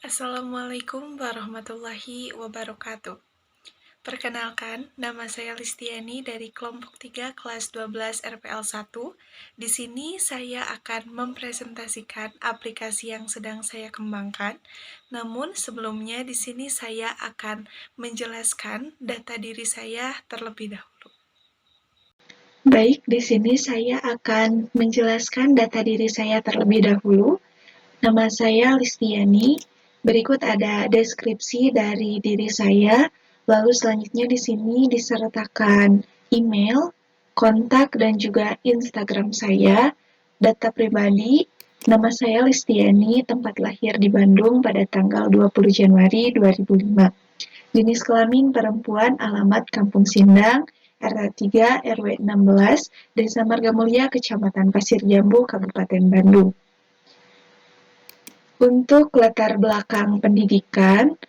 Assalamualaikum warahmatullahi wabarakatuh. Perkenalkan, nama saya Listiani dari kelompok 3 kelas 12 RPL 1. Di sini saya akan mempresentasikan aplikasi yang sedang saya kembangkan. Namun sebelumnya di sini saya akan menjelaskan data diri saya terlebih dahulu. Baik, di sini saya akan menjelaskan data diri saya terlebih dahulu. Nama saya Listiani. Berikut ada deskripsi dari diri saya. Lalu selanjutnya di sini disertakan email, kontak, dan juga Instagram saya. Data pribadi, nama saya Listiani, tempat lahir di Bandung pada tanggal 20 Januari 2005. Jenis kelamin perempuan, alamat Kampung Sindang, RT 3 RW 16, Desa Margamulya, Kecamatan Pasir Jambu, Kabupaten Bandung. Untuk latar belakang pendidikan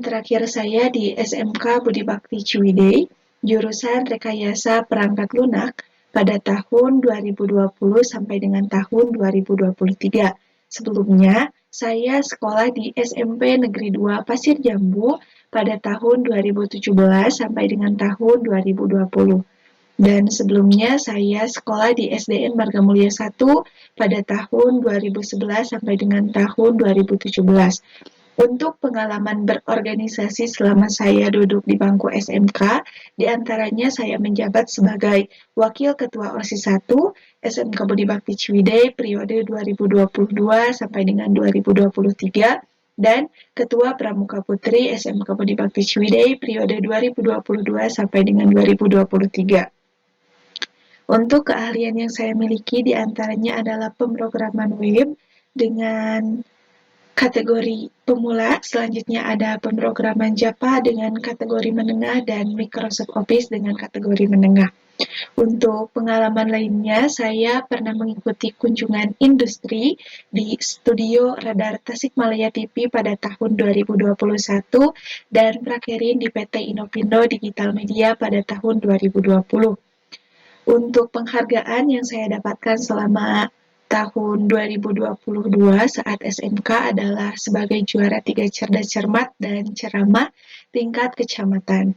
terakhir saya di SMK Budi Bakti Ciwidey, jurusan Rekayasa Perangkat Lunak pada tahun 2020 sampai dengan tahun 2023. Sebelumnya, saya sekolah di SMP Negeri 2 Pasir Jambu pada tahun 2017 sampai dengan tahun 2020. Dan sebelumnya saya sekolah di SDN Margamulya 1 pada tahun 2011 sampai dengan tahun 2017. Untuk pengalaman berorganisasi selama saya duduk di bangku SMK, diantaranya saya menjabat sebagai Wakil Ketua OSIS 1 SMK Budi Bakti Ciwidey periode 2022 sampai dengan 2023 dan Ketua Pramuka Putri SMK Budi Bakti Ciwidey periode 2022 sampai dengan 2023. Untuk keahlian yang saya miliki diantaranya adalah pemrograman web dengan kategori pemula, selanjutnya ada pemrograman Java dengan kategori menengah dan Microsoft Office dengan kategori menengah. Untuk pengalaman lainnya, saya pernah mengikuti kunjungan industri di Studio Radar Tasikmalaya TV pada tahun 2021 dan prakerin di PT Inopindo Digital Media pada tahun 2020. Untuk penghargaan yang saya dapatkan selama tahun 2022 saat SMK adalah sebagai juara 3 cerdas cermat dan ceramah tingkat kecamatan.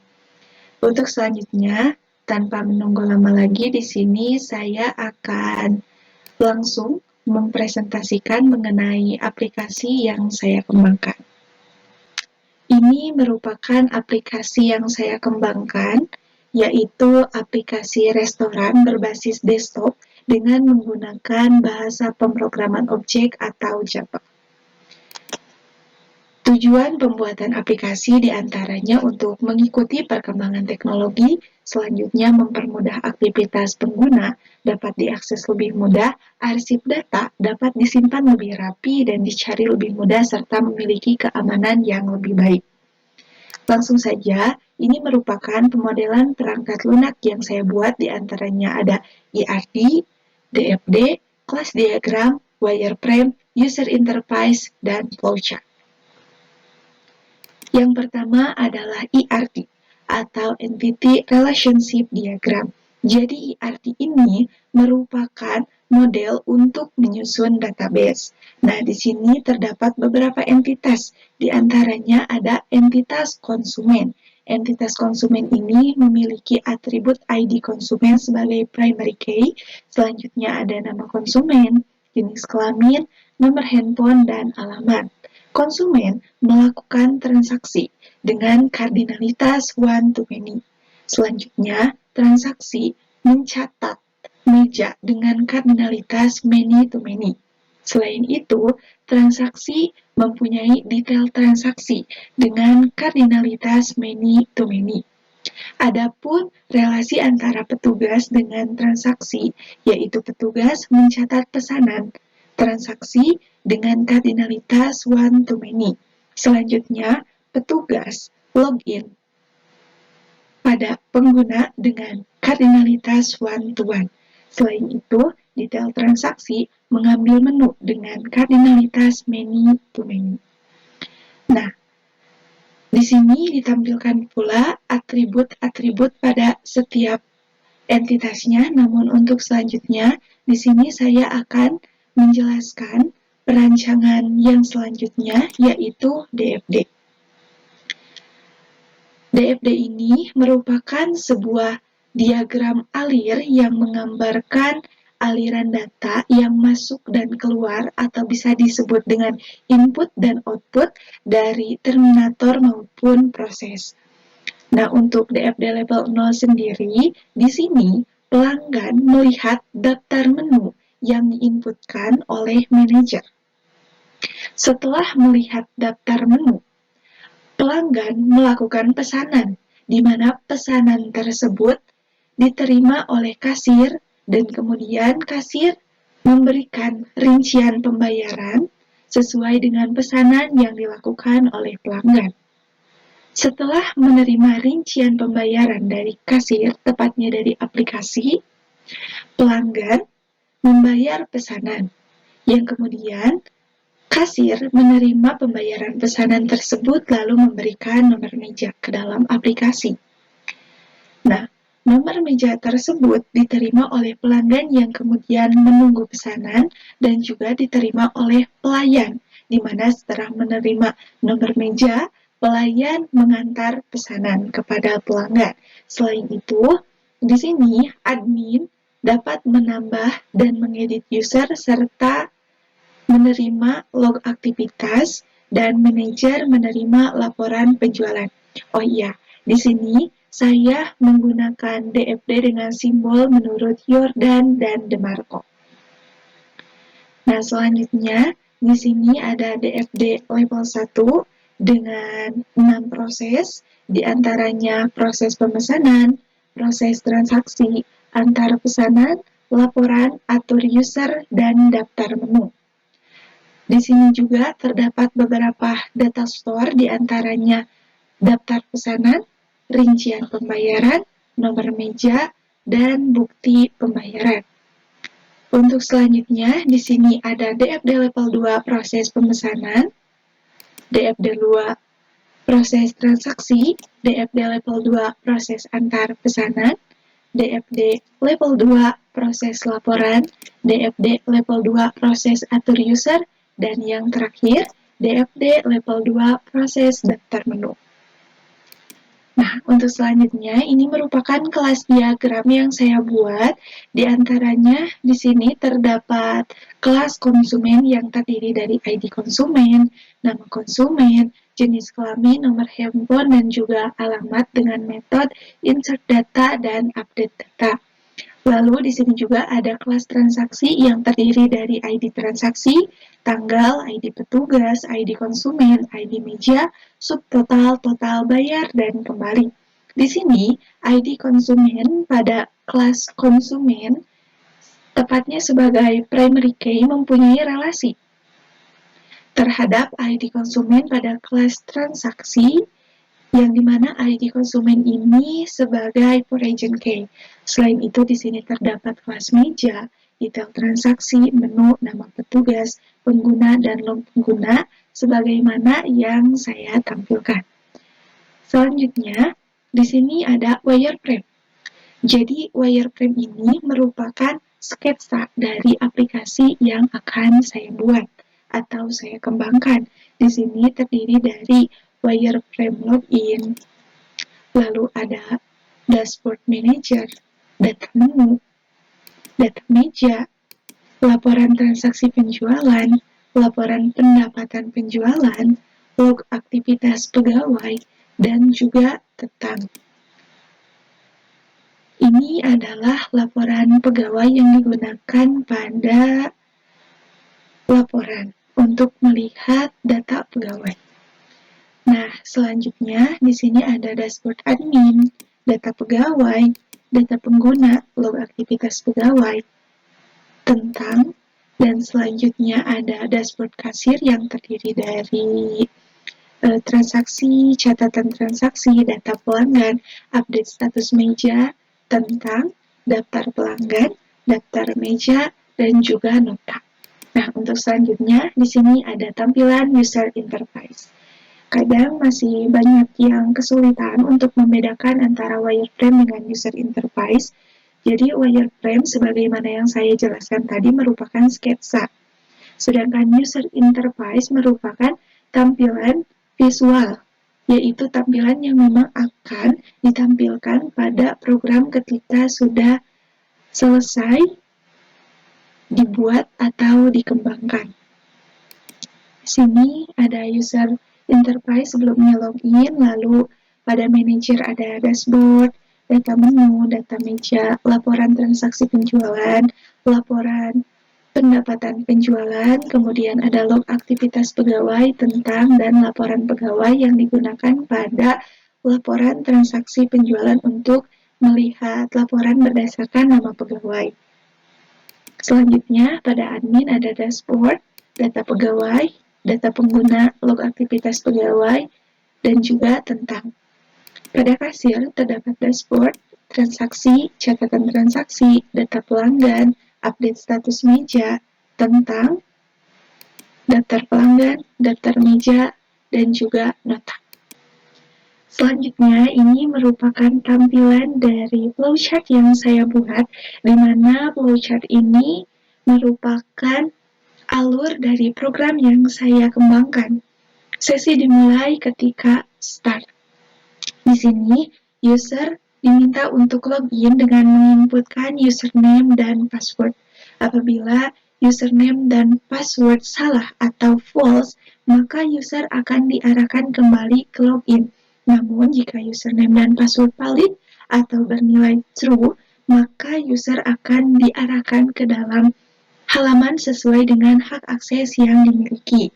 Untuk selanjutnya, tanpa menunggu lama lagi, di sini saya akan langsung mempresentasikan mengenai aplikasi yang saya kembangkan. Ini merupakan aplikasi yang saya kembangkan, yaitu aplikasi restoran berbasis desktop dengan menggunakan bahasa pemrograman objek atau Java. Tujuan pembuatan aplikasi diantaranya untuk mengikuti perkembangan teknologi, selanjutnya mempermudah aktivitas pengguna, dapat diakses lebih mudah, arsip data dapat disimpan lebih rapi dan dicari lebih mudah, serta memiliki keamanan yang lebih baik. Langsung saja, ini merupakan pemodelan perangkat lunak yang saya buat, diantaranya ada IRD, DFD, class diagram, wireframe, user interface, dan flowchart. Yang pertama adalah IRD, atau Entity Relationship Diagram. Jadi IRD ini merupakan model untuk menyusun database. Nah, di sini terdapat beberapa entitas, di antaranya ada entitas konsumen. Entitas konsumen ini memiliki atribut ID konsumen sebagai primary key, selanjutnya ada nama konsumen, jenis kelamin, nomor handphone, dan alamat. Konsumen melakukan transaksi dengan kardinalitas one to many. Selanjutnya, transaksi mencatat meja dengan kardinalitas many to many. Selain itu, transaksi mempunyai detail transaksi dengan kardinalitas many to many. Adapun relasi antara petugas dengan transaksi, yaitu petugas mencatat pesanan, transaksi dengan kardinalitas one to many. Selanjutnya, petugas login pada pengguna dengan kardinalitas one to one. Selain itu, detail transaksi mengambil menu dengan kardinalitas many to many. Nah, di sini ditampilkan pula atribut-atribut pada setiap entitasnya, namun untuk selanjutnya, di sini saya akan menjelaskan perancangan yang selanjutnya yaitu DFD. DFD ini merupakan sebuah diagram alir yang menggambarkan aliran data yang masuk dan keluar atau bisa disebut dengan input dan output dari terminator maupun proses. Nah, untuk DFD level 0 sendiri, di sini pelanggan melihat daftar menu yang diinputkan oleh manajer. Setelah melihat daftar menu, pelanggan melakukan pesanan, di mana pesanan tersebut diterima oleh kasir dan kemudian kasir memberikan rincian pembayaran sesuai dengan pesanan yang dilakukan oleh pelanggan. Setelah menerima rincian pembayaran dari kasir, tepatnya dari aplikasi, pelanggan membayar pesanan, yang kemudian kasir menerima pembayaran pesanan tersebut lalu memberikan nomor meja ke dalam aplikasi. Nah, nomor meja tersebut diterima oleh pelanggan yang kemudian menunggu pesanan dan juga diterima oleh pelayan, di mana setelah menerima nomor meja, pelayan mengantar pesanan kepada pelanggan. Selain itu, di sini admin dapat menambah dan mengedit user serta menerima log aktivitas, dan manajer menerima laporan penjualan. Oh iya, di sini saya menggunakan DFD dengan simbol menurut Jordan dan DeMarco. Nah, selanjutnya di sini ada DFD level 1 dengan 6 proses, di antaranya proses pemesanan, proses transaksi, antar pesanan, laporan, atur user, dan daftar menu. Di sini juga terdapat beberapa data store, di antaranya daftar pesanan, rincian pembayaran, nomor meja, dan bukti pembayaran. Untuk selanjutnya, di sini ada DFD level 2 proses pemesanan, DFD 2 proses transaksi, DFD level 2 proses antar pesanan, DFD level 2 proses laporan, DFD level 2 proses atur user, dan yang terakhir, DFD level 2 proses daftar menu. Nah, untuk selanjutnya, ini merupakan kelas diagram yang saya buat. Di antaranya, di sini terdapat kelas konsumen yang terdiri dari ID konsumen, nama konsumen, jenis kelamin, nomor handphone, dan juga alamat dengan metode insert data dan update data. Lalu di sini juga ada kelas transaksi yang terdiri dari ID transaksi, tanggal, ID petugas, ID konsumen, ID meja, subtotal, total bayar, dan kembali. Di sini ID konsumen pada kelas konsumen tepatnya sebagai primary key mempunyai relasi terhadap ID konsumen pada kelas transaksi, yang dimana ID konsumen ini sebagai foreign key. Selain itu, di sini terdapat kelas meja, detail transaksi, menu, nama petugas, pengguna, dan log pengguna, sebagaimana yang saya tampilkan. Selanjutnya, di sini ada wireframe. Jadi, wireframe ini merupakan sketsa dari aplikasi yang akan saya buat atau saya kembangkan. Di sini terdiri dari wireframe login, lalu ada dashboard manager, data menu, data meja, laporan transaksi penjualan, laporan pendapatan penjualan, log aktivitas pegawai, dan juga tentang. Ini adalah laporan pegawai yang digunakan pada laporan untuk melihat data pegawai. Nah, selanjutnya di sini ada dashboard admin, data pegawai, data pengguna, log aktivitas pegawai, tentang, dan selanjutnya ada dashboard kasir yang terdiri dari transaksi, catatan transaksi, data pelanggan, update status meja, tentang, daftar pelanggan, daftar meja, dan juga nota. Nah, untuk selanjutnya di sini ada tampilan user interface. Kadang masih banyak yang kesulitan untuk membedakan antara wireframe dengan user interface. Jadi wireframe sebagaimana yang saya jelaskan tadi merupakan sketsa. Sedangkan user interface merupakan tampilan visual, yaitu tampilan yang memang akan ditampilkan pada program ketika sudah selesai dibuat atau dikembangkan. Di sini ada user interface sebelumnya login, lalu pada manager ada dashboard, data menu, data meja, laporan transaksi penjualan, laporan pendapatan penjualan, kemudian ada log aktivitas pegawai tentang dan laporan pegawai yang digunakan pada laporan transaksi penjualan untuk melihat laporan berdasarkan nama pegawai. Selanjutnya, pada admin ada dashboard, data pegawai, data pengguna, log aktivitas pegawai, dan juga tentang. Pada kasir terdapat dashboard, transaksi, catatan transaksi, data pelanggan, update status meja, tentang, daftar pelanggan, daftar meja, dan juga nota. Selanjutnya, ini merupakan tampilan dari flowchart yang saya buat, di mana flowchart ini merupakan alur dari program yang saya kembangkan. Sesi dimulai ketika start. Di sini, user diminta untuk login dengan menginputkan username dan password. Apabila username dan password salah atau false, maka user akan diarahkan kembali ke login. Namun, jika username dan password valid atau bernilai true, maka user akan diarahkan ke dalam halaman sesuai dengan hak akses yang dimiliki.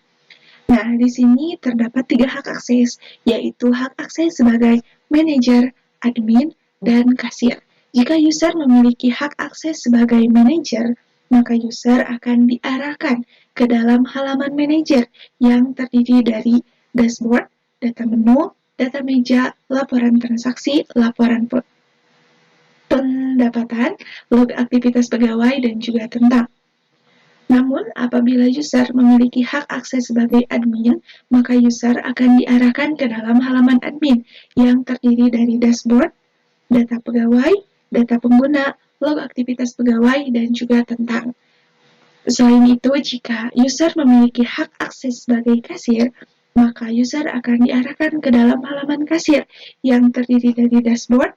Nah, di sini terdapat 3 hak akses, yaitu hak akses sebagai manajer, admin, dan kasir. Jika user memiliki hak akses sebagai manajer, maka user akan diarahkan ke dalam halaman manajer yang terdiri dari dashboard, data menu, data meja, laporan transaksi, laporan pendapatan, log aktivitas pegawai, dan juga tentang. Namun, apabila user memiliki hak akses sebagai admin, maka user akan diarahkan ke dalam halaman admin yang terdiri dari dashboard, data pegawai, data pengguna, log aktivitas pegawai, dan juga tentang. Selain itu, jika user memiliki hak akses sebagai kasir, maka user akan diarahkan ke dalam halaman kasir yang terdiri dari dashboard,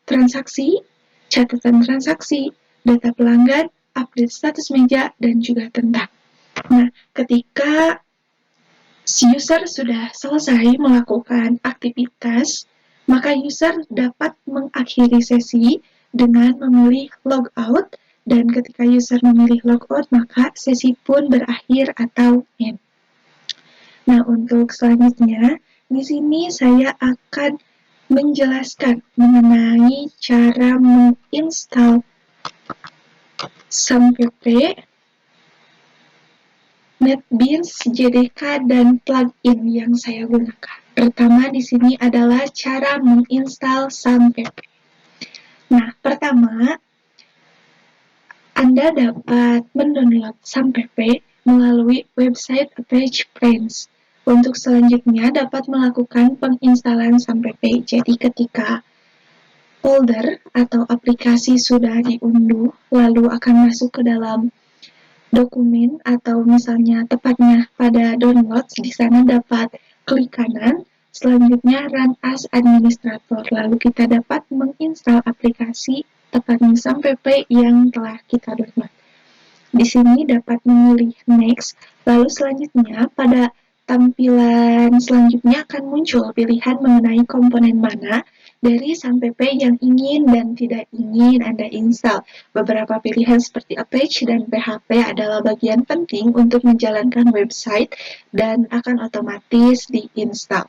transaksi, catatan transaksi, data pelanggan, update status meja, dan juga tentang. Nah, ketika si user sudah selesai melakukan aktivitas, maka user dapat mengakhiri sesi dengan memilih logout, dan ketika user memilih logout, maka sesi pun berakhir atau end. Nah, untuk selanjutnya, di sini saya akan menjelaskan mengenai cara menginstal SAMPP, NetBeans, JDK, dan plugin yang saya gunakan. Pertama di sini adalah cara menginstal SAMPP. Nah, pertama, Anda dapat mendownload SAMPP melalui website Apache Plains. Untuk selanjutnya dapat melakukan penginstalan SAMPP. Jadi ketika folder atau aplikasi sudah diunduh, lalu akan masuk ke dalam dokumen atau misalnya tepatnya pada download, di sana dapat klik kanan, selanjutnya run as administrator, lalu kita dapat menginstal aplikasi tepatnya SAMPP yang telah kita download. Di sini dapat memilih next, lalu selanjutnya pada tampilan selanjutnya akan muncul pilihan mengenai komponen mana dari SAMPP yang ingin dan tidak ingin Anda install. Beberapa pilihan seperti Apache dan PHP adalah bagian penting untuk menjalankan website dan akan otomatis diinstal.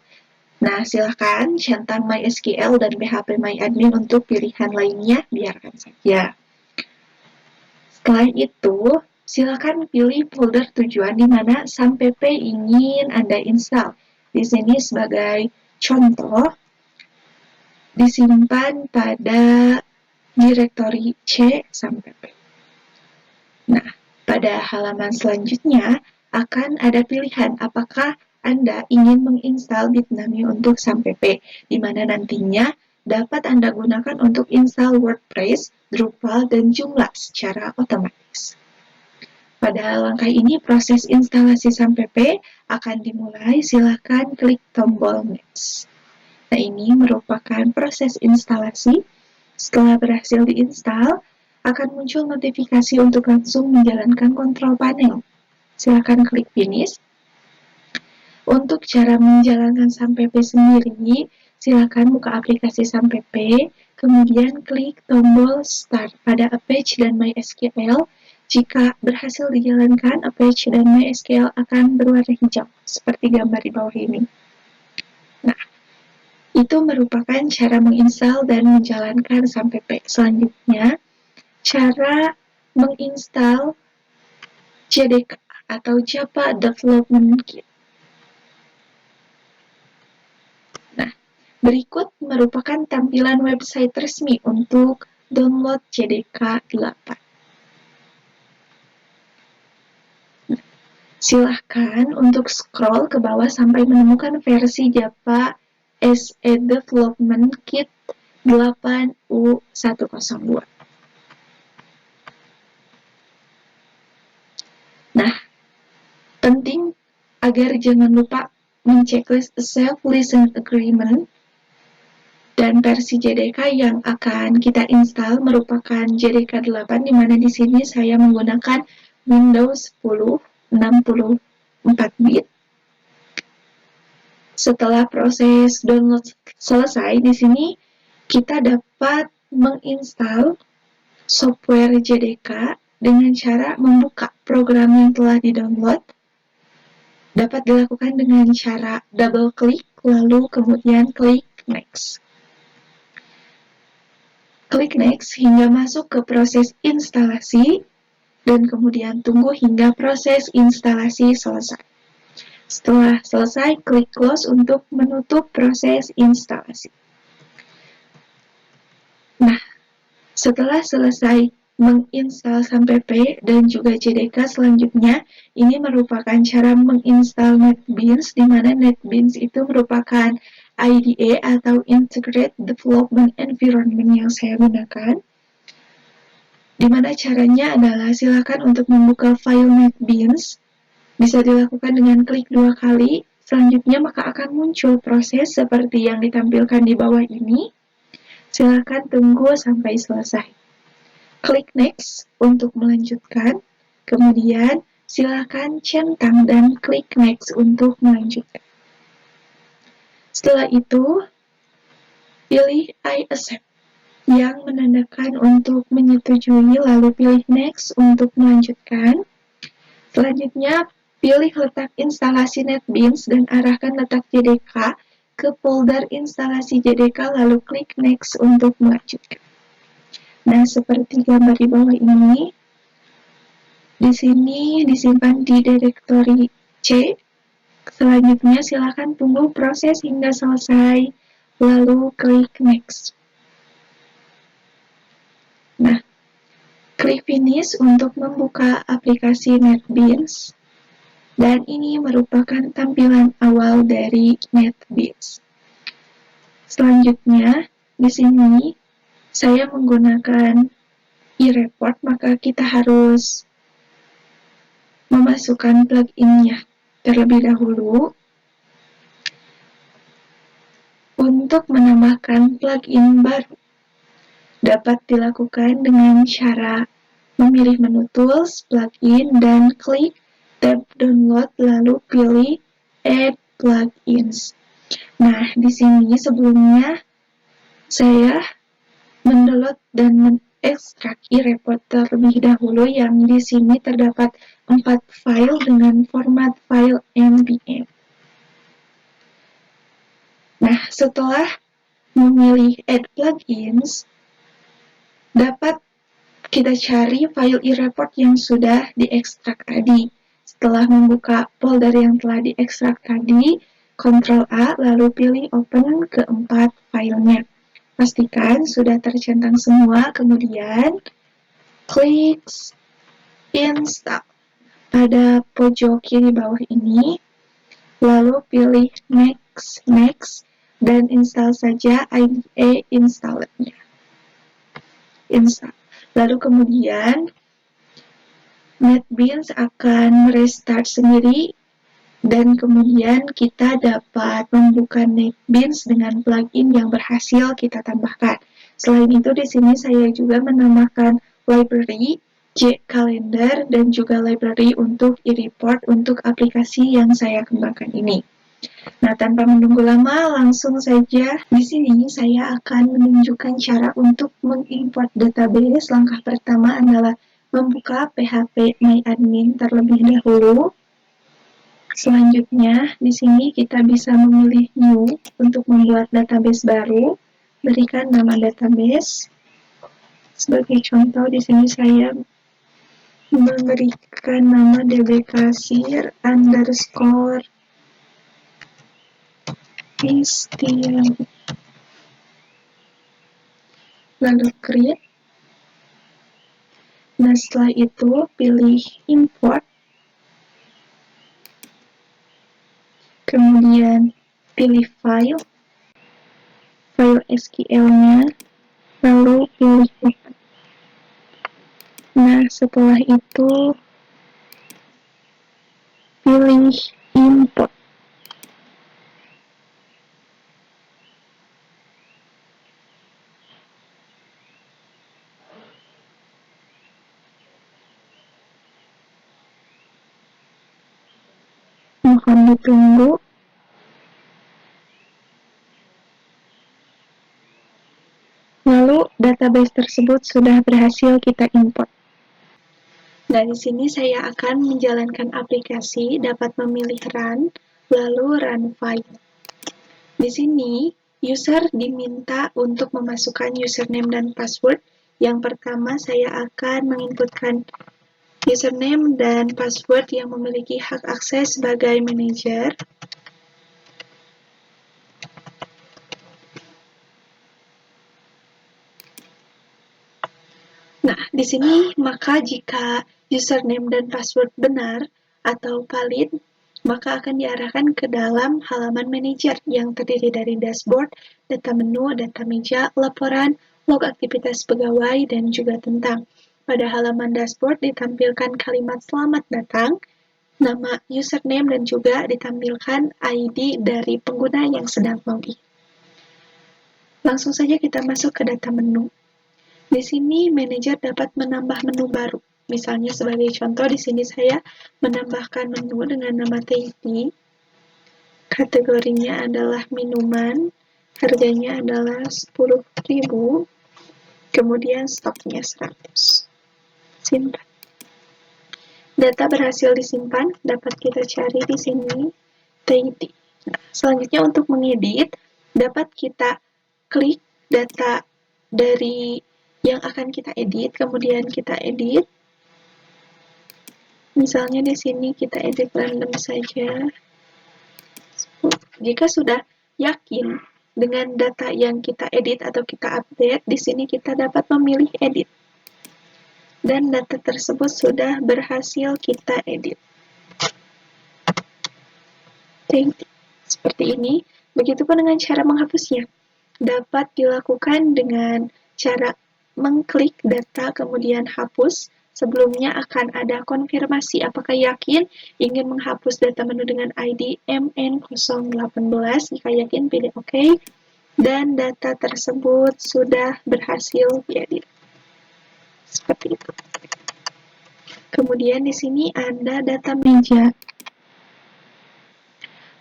Nah, silakan centang MySQL dan PHP MyAdmin untuk pilihan lainnya, biarkan saja. Setelah itu, silakan pilih folder tujuan di mana SAMPP ingin Anda install. Di sini sebagai contoh, disimpan pada direktori C SAMPP. Nah, pada halaman selanjutnya akan ada pilihan apakah Anda ingin menginstal Bitnami untuk SAMPP, di mana nantinya dapat Anda gunakan untuk install WordPress, Drupal, dan Joomla secara otomatis. Pada langkah ini, proses instalasi SAMPP akan dimulai. Silakan klik tombol Next. Nah, ini merupakan proses instalasi. Setelah berhasil diinstal, akan muncul notifikasi untuk langsung menjalankan kontrol panel. Silakan klik Finish. Untuk cara menjalankan SAMPP sendiri, silakan buka aplikasi SAMPP, kemudian klik tombol Start pada Apache dan MySQL. Jika berhasil dijalankan, Apache dan MySQL akan berwarna hijau, seperti gambar di bawah ini. Nah, itu merupakan cara menginstal dan menjalankan SAMPP. Selanjutnya, cara menginstal JDK atau Java Development Kit. Nah, berikut merupakan tampilan website resmi untuk download JDK 8. Silahkan untuk scroll ke bawah sampai menemukan versi Java SE Development Kit 8U102. Nah, penting agar jangan lupa menceklis Save License Agreement, dan versi JDK yang akan kita install merupakan JDK 8, di mana di sini saya menggunakan Windows 10 64 bit. Setelah proses download selesai, di sini kita dapat menginstal software JDK dengan cara membuka program yang telah di-download. Dapat dilakukan dengan cara double klik, lalu kemudian klik Next. Klik Next hingga masuk ke proses instalasi, dan kemudian tunggu hingga proses instalasi selesai. Setelah selesai, klik Close untuk menutup proses instalasi. Nah, setelah selesai menginstal SAMPP dan juga JDK selanjutnya, ini merupakan cara menginstal NetBeans, di mana NetBeans itu merupakan IDE atau Integrated Development Environment yang saya gunakan. Dimana caranya adalah silakan untuk membuka file NetBeans, bisa dilakukan dengan klik 2 kali, selanjutnya maka akan muncul proses seperti yang ditampilkan di bawah ini. Silakan tunggu sampai selesai. Klik Next untuk melanjutkan, kemudian silakan centang dan klik Next untuk melanjutkan. Setelah itu, pilih I accept yang menandakan untuk menyetujui, lalu pilih Next untuk melanjutkan. Selanjutnya, pilih letak instalasi NetBeans dan arahkan letak JDK ke folder instalasi JDK, lalu klik Next untuk melanjutkan. Nah, seperti gambar di bawah ini, di sini disimpan di direktori C. Selanjutnya, silakan tunggu proses hingga selesai, lalu klik Next. Nah, klik Finish untuk membuka aplikasi NetBeans, dan ini merupakan tampilan awal dari NetBeans. Selanjutnya, di sini saya menggunakan e-report, maka kita harus memasukkan plugin-nya terlebih dahulu. Untuk menambahkan plugin baru, dapat dilakukan dengan cara memilih menu Tools, Plugin, dan klik tab Download, lalu pilih Add Plugins. Nah, di sini sebelumnya saya mendownload dan mengekstrak e-report terlebih dahulu, yang di sini terdapat 4 file dengan format file MBM. Nah, setelah memilih Add Plugins, dapat kita cari file e-report yang sudah diekstrak tadi. Setelah membuka folder yang telah diekstrak tadi, Ctrl A, lalu pilih Open keempat filenya. Pastikan sudah tercentang semua, kemudian klik Install pada pojok kiri bawah ini, lalu pilih Next, dan install saja IDE installernya. Install. Lalu kemudian NetBeans akan restart sendiri dan kemudian kita dapat membuka NetBeans dengan plugin yang berhasil kita tambahkan. Selain itu, di sini saya juga menambahkan library JCalendar dan juga library untuk e-report untuk aplikasi yang saya kembangkan ini. Nah, tanpa menunggu lama, langsung saja di sini saya akan menunjukkan cara untuk mengimport database. Langkah pertama adalah membuka PHP MyAdmin terlebih dahulu. Selanjutnya, di sini kita bisa memilih new untuk membuat database baru. Berikan nama database. Sebagai contoh, di sini saya memberikan nama dbkasir underscore HTML. Lalu create. Nah, setelah itu pilih import. Kemudian pilih file SQL-nya, lalu pilih open. Nah, setelah itu pilih import. Mohon ditunggu. Lalu database tersebut sudah berhasil kita import. Nah, di sini saya akan menjalankan aplikasi, dapat memilih run, lalu run file. Di sini, user diminta untuk memasukkan username dan password. Yang pertama, saya akan menginputkan username dan password yang memiliki hak akses sebagai manajer. Nah, di sini maka jika username dan password benar atau valid, maka akan diarahkan ke dalam halaman manajer yang terdiri dari dashboard, data menu, data meja, laporan, log aktivitas pegawai, dan juga tentang. Pada halaman dashboard ditampilkan kalimat selamat datang, nama username, dan juga ditampilkan ID dari pengguna yang sedang login. Langsung saja kita masuk ke data menu. Di sini manajer dapat menambah menu baru. Misalnya sebagai contoh di sini saya menambahkan menu dengan nama Tahiti. Kategorinya adalah minuman, harganya adalah 10.000, kemudian stoknya 100. Simpan. Data berhasil disimpan, dapat kita cari di sini Tahiti. Nah, selanjutnya untuk mengedit, dapat kita klik data dari yang akan kita edit, kemudian kita edit. Misalnya di sini kita edit random saja. Jika sudah yakin dengan data yang kita edit atau kita update, di sini kita dapat memilih edit. Dan data tersebut sudah berhasil kita edit. Seperti ini. Begitupun dengan cara menghapusnya. Dapat dilakukan dengan cara mengklik data kemudian hapus. Sebelumnya akan ada konfirmasi apakah yakin ingin menghapus data menu dengan ID MN018. Jika yakin, pilih OK. Dan data tersebut sudah berhasil diedit. Seperti itu. Kemudian di sini ada data meja.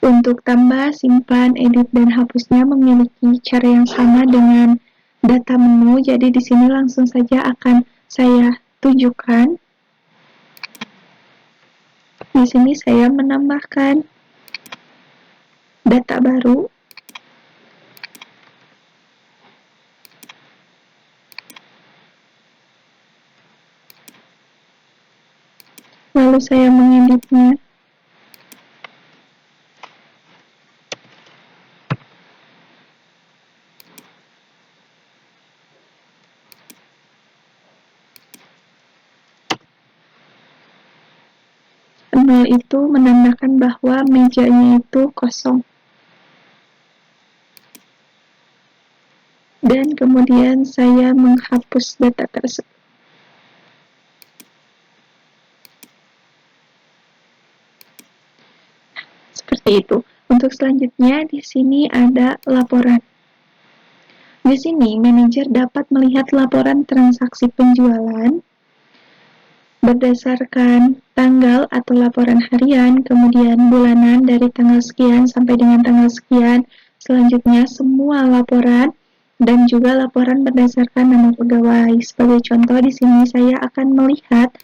Untuk tambah, simpan, edit, dan hapusnya memiliki cara yang sama dengan data menu. Jadi di sini langsung saja akan saya tunjukkan. Di sini saya menambahkan data baru. Lalu saya mengeditnya. Nol itu menandakan bahwa mejanya itu kosong. Dan kemudian saya menghapus data tersebut. Yaitu, untuk selanjutnya di sini ada laporan. Di sini, manajer dapat melihat laporan transaksi penjualan berdasarkan tanggal atau laporan harian, kemudian bulanan dari tanggal sekian sampai dengan tanggal sekian. Selanjutnya, semua laporan dan juga laporan berdasarkan nama pegawai. Sebagai contoh, di sini saya akan melihat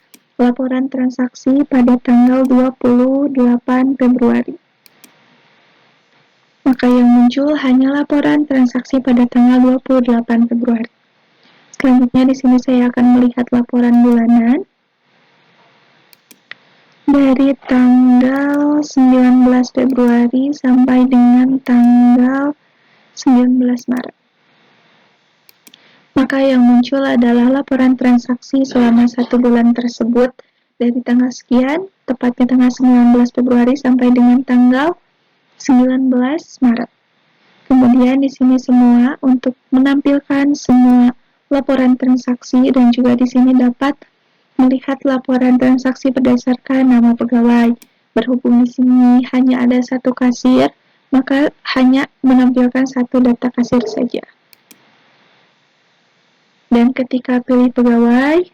laporan transaksi pada tanggal 28 Februari. Maka yang muncul hanya laporan transaksi pada tanggal 28 Februari. Selanjutnya di sini saya akan melihat laporan bulanan dari tanggal 19 Februari sampai dengan tanggal 19 Maret. Maka yang muncul adalah laporan transaksi selama 1 bulan tersebut dari tanggal sekian, tepatnya tanggal 19 Februari sampai dengan tanggal 19 Maret. Kemudian di sini semua untuk menampilkan semua laporan transaksi dan juga di sini dapat melihat laporan transaksi berdasarkan nama pegawai. Berhubung di sini hanya ada satu kasir, maka hanya menampilkan satu data kasir saja. Dan ketika pilih pegawai,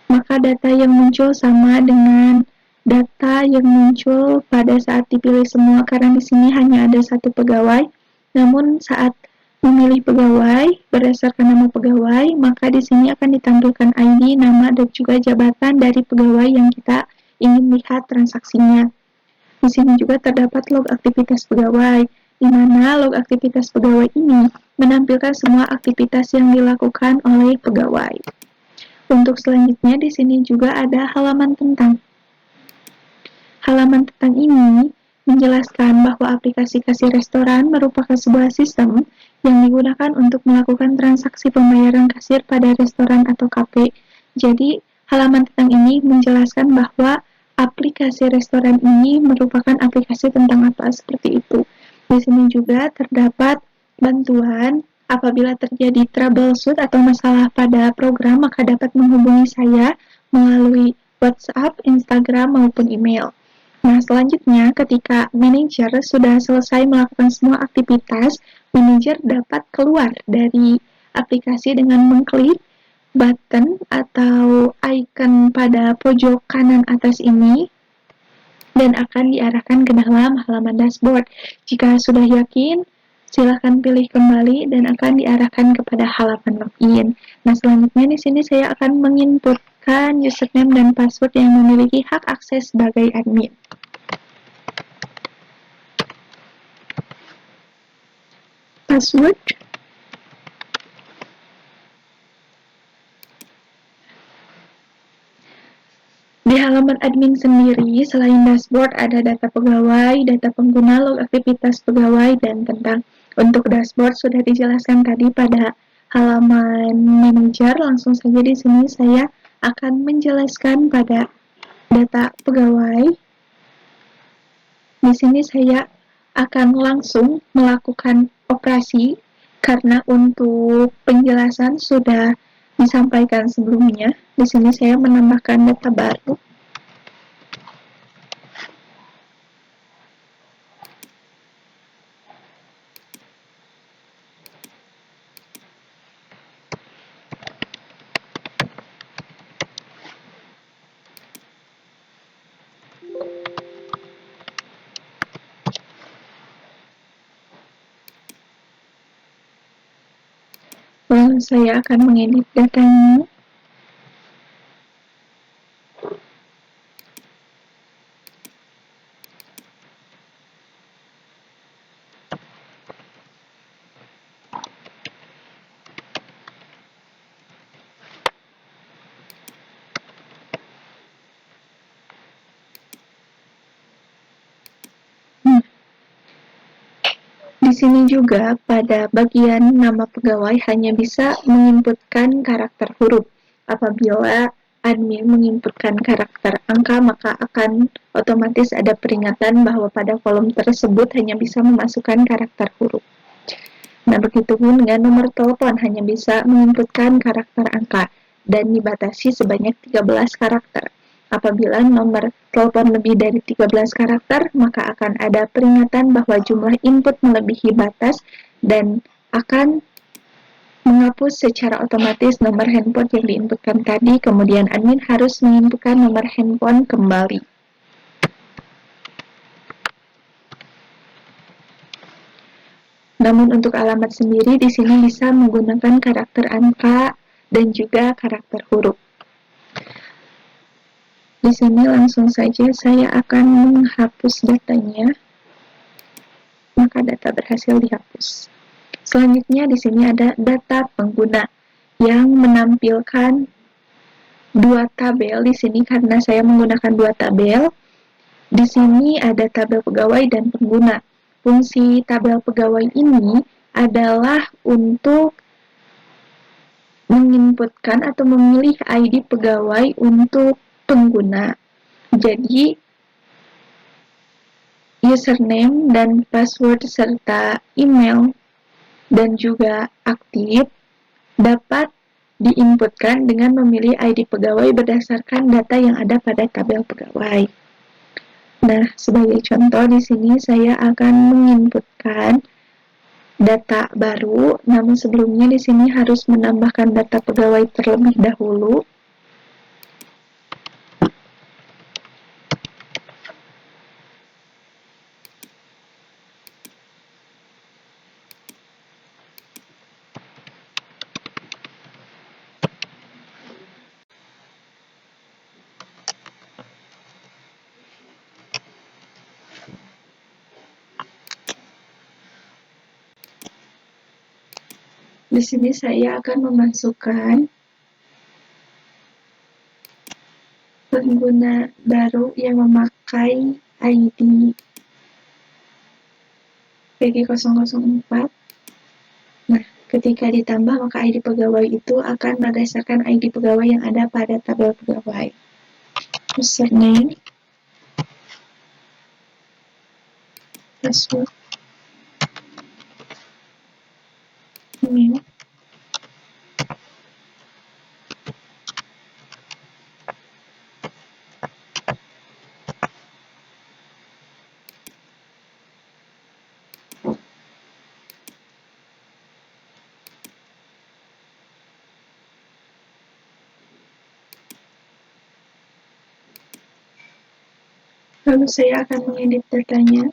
maka data yang muncul sama dengan data yang muncul pada saat dipilih semua, karena di sini hanya ada satu pegawai. Namun saat memilih pegawai berdasarkan nama pegawai, maka di sini akan ditampilkan ID, nama, dan juga jabatan dari pegawai yang kita ingin lihat transaksinya. Di sini juga terdapat log aktivitas pegawai, di mana log aktivitas pegawai ini menampilkan semua aktivitas yang dilakukan oleh pegawai. Untuk selanjutnya di sini juga ada halaman tentang. Halaman tentang ini menjelaskan bahwa aplikasi kasir restoran merupakan sebuah sistem yang digunakan untuk melakukan transaksi pembayaran kasir pada restoran atau kafe. Jadi, halaman tentang ini menjelaskan bahwa aplikasi restoran ini merupakan aplikasi tentang apa seperti itu. Di sini juga terdapat bantuan apabila terjadi troubleshoot atau masalah pada program, maka dapat menghubungi saya melalui WhatsApp, Instagram, maupun email. Nah, selanjutnya ketika manajer sudah selesai melakukan semua aktivitas, manajer dapat keluar dari aplikasi dengan mengklik button atau icon pada pojok kanan atas ini dan akan diarahkan ke dalam halaman dashboard. Jika sudah yakin, silakan pilih kembali dan akan diarahkan kepada halaman login. Nah, selanjutnya di sini saya akan menginputkan username dan password yang memiliki hak akses sebagai admin. Password. Di halaman admin sendiri, selain dashboard, ada data pegawai, data pengguna, log aktivitas pegawai, dan tentang. Untuk dashboard sudah dijelaskan tadi pada halaman manager. Langsung saja di sini saya akan menjelaskan pada data pegawai. Di sini saya akan langsung melakukan operasi karena untuk penjelasan sudah disampaikan sebelumnya. Di sini saya menambahkan data baru. Lalu saya akan mengedit datanya. Di sini juga pada bagian nama pegawai hanya bisa menginputkan karakter huruf. Apabila admin menginputkan karakter angka, maka akan otomatis ada peringatan bahwa pada kolom tersebut hanya bisa memasukkan karakter huruf. Nah, begitupun dengan nomor telepon hanya bisa menginputkan karakter angka dan dibatasi sebanyak 13 karakter. Apabila nomor telepon lebih dari 13 karakter, maka akan ada peringatan bahwa jumlah input melebihi batas dan akan menghapus secara otomatis nomor handphone yang diinputkan tadi, kemudian admin harus menginputkan nomor handphone kembali. Namun untuk alamat sendiri di sini bisa menggunakan karakter angka dan juga karakter huruf. Di sini langsung saja saya akan menghapus datanya, maka data berhasil dihapus. Selanjutnya di sini ada data pengguna yang menampilkan dua tabel di sini karena saya menggunakan dua tabel. Di sini ada tabel pegawai dan pengguna. Fungsi tabel pegawai ini adalah untuk menginputkan atau memilih ID pegawai untuk pengguna. Jadi, username dan password serta email dan juga aktif dapat diinputkan dengan memilih ID pegawai berdasarkan data yang ada pada tabel pegawai. Nah, sebagai contoh di sini saya akan menginputkan data baru, namun sebelumnya di sini harus menambahkan data pegawai terlebih dahulu. Di sini saya akan memasukkan pengguna baru yang memakai ID PG004. Nah, ketika ditambah maka ID pegawai itu akan berdasarkan ID pegawai yang ada pada tabel pegawai. Username, password, email. Lalu saya akan mengedit datanya.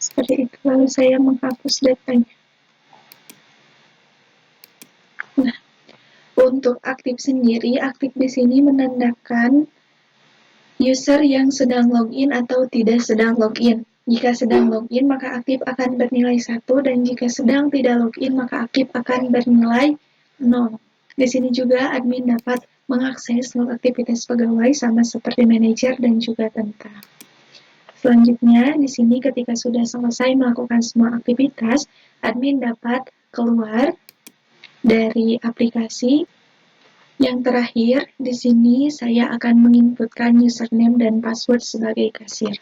Seperti itu, lalu saya menghapus datanya. Nah, untuk aktif sendiri, aktif di sini menandakan user yang sedang login atau tidak sedang login. Jika sedang login, maka aktif akan bernilai 1, dan jika sedang tidak login, maka aktif akan bernilai 0. Di sini juga admin dapat mengakses log aktivitas pegawai sama seperti manajer dan juga tentang. Selanjutnya, di sini ketika sudah selesai melakukan semua aktivitas, admin dapat keluar dari aplikasi. Yang terakhir, di sini saya akan menginputkan username dan password sebagai kasir.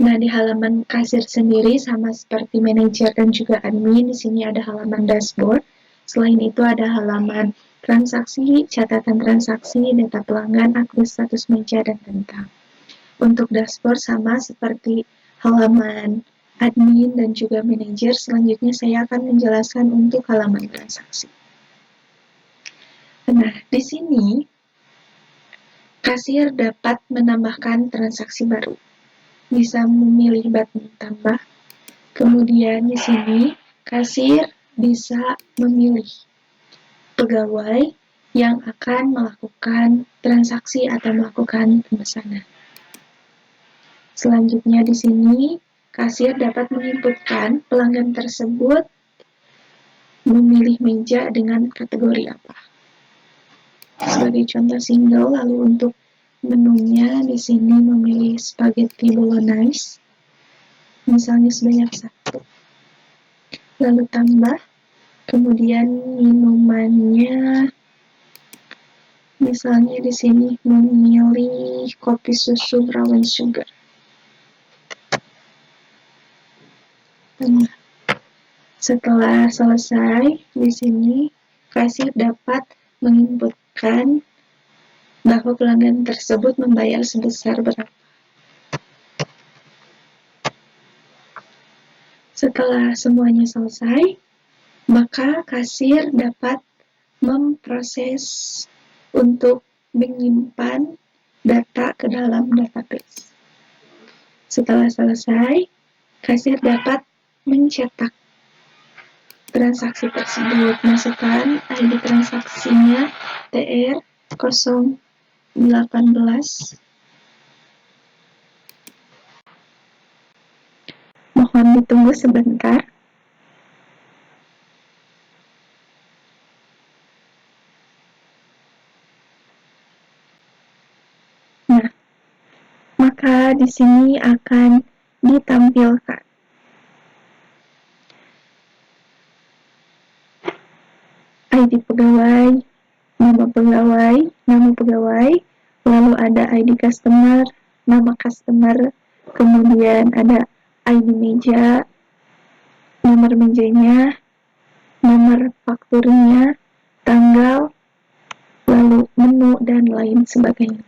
Nah, di halaman kasir sendiri sama seperti manajer dan juga admin, di sini ada halaman dashboard. Selain itu ada halaman transaksi, catatan transaksi, data pelanggan, aktif status meja, dan tentang. Untuk dashboard sama seperti halaman admin dan juga manajer, selanjutnya saya akan menjelaskan untuk halaman transaksi. Nah, di sini kasir dapat menambahkan transaksi baru. Bisa memilih button tambah. Kemudian di sini kasir bisa memilih pegawai yang akan melakukan transaksi atau melakukan pemesanan. Selanjutnya di sini kasir dapat menginputkan pelanggan tersebut memilih meja dengan kategori apa. Sebagai contoh single, lalu untuk menunya di sini memilih spaghetti bolognese, misalnya sebanyak 1. Lalu tambah, Kemudian minumannya, misalnya di sini memilih kopi susu brown sugar. Setelah selesai, di sini kasir dapat menginputkan bahwa pelanggan tersebut membayar sebesar berapa. Setelah semuanya selesai, maka kasir dapat memproses untuk menyimpan data ke dalam database. Setelah selesai, kasir dapat mencetak transaksi tersebut. Masukkan ID transaksinya TR018. Mohon ditunggu sebentar. Nah, maka di sini akan ditampilkan ID pegawai, nama pegawai, lalu ada ID customer, nama customer, kemudian ada ID meja, nomor mejanya, nomor fakturnya, tanggal, lalu menu, dan lain sebagainya.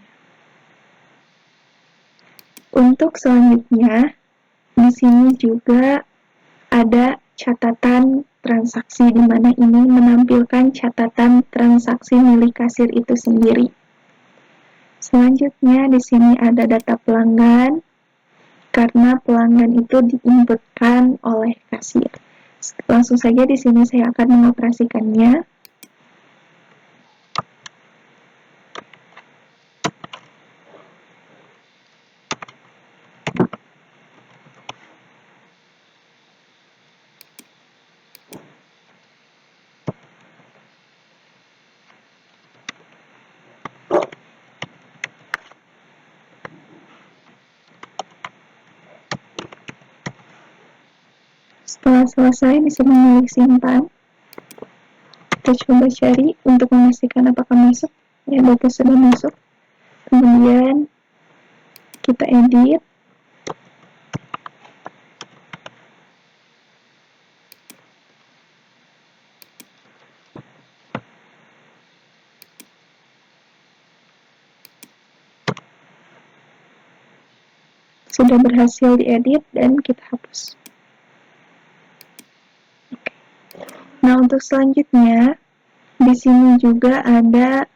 Untuk selanjutnya, di sini juga ada catatan transaksi, di mana ini menampilkan catatan transaksi milik kasir itu sendiri. Selanjutnya, di sini ada data pelanggan, karena pelanggan itu diinputkan oleh kasir. Langsung saja di sini saya akan mengoperasikannya. Setelah selesai, bisa memilih simpan. Kita coba cari untuk memastikan apakah masuk. Ya, data sudah masuk. Kemudian kita edit. Sudah berhasil diedit dan kita hapus. Nah, untuk selanjutnya, di sini juga ada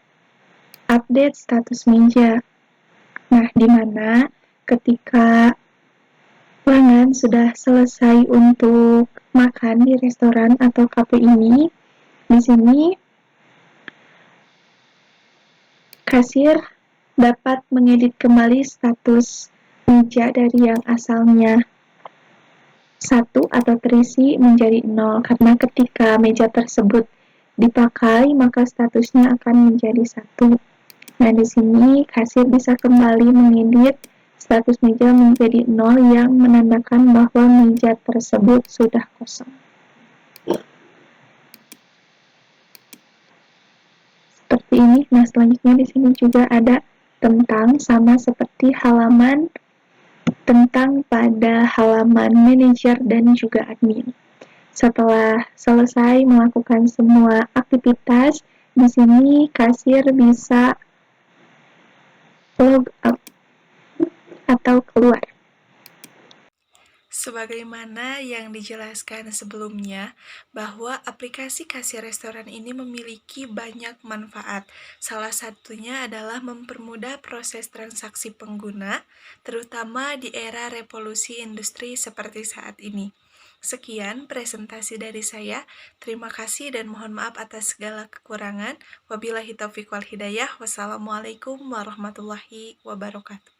update status meja. Nah, di mana ketika pelanggan sudah selesai untuk makan di restoran atau kafe ini, di sini kasir dapat mengedit kembali status meja dari yang asalnya 1 atau terisi menjadi 0, karena ketika meja tersebut dipakai maka statusnya akan menjadi 1. Nah, di sini kasir bisa kembali mengedit status meja menjadi 0 yang menandakan bahwa meja tersebut sudah kosong. Seperti ini. Nah, selanjutnya di sini juga ada tentang, sama seperti halaman tentang pada halaman manajer dan juga admin. Setelah selesai melakukan semua aktivitas, di sini kasir bisa log out atau keluar. Sebagaimana yang dijelaskan sebelumnya, bahwa aplikasi kasir restoran ini memiliki banyak manfaat. Salah satunya adalah mempermudah proses transaksi pengguna, terutama di era revolusi industri seperti saat ini. Sekian presentasi dari saya. Terima kasih dan mohon maaf atas segala kekurangan. Wabillahi taufiq wal hidayah. Wassalamualaikum warahmatullahi wabarakatuh.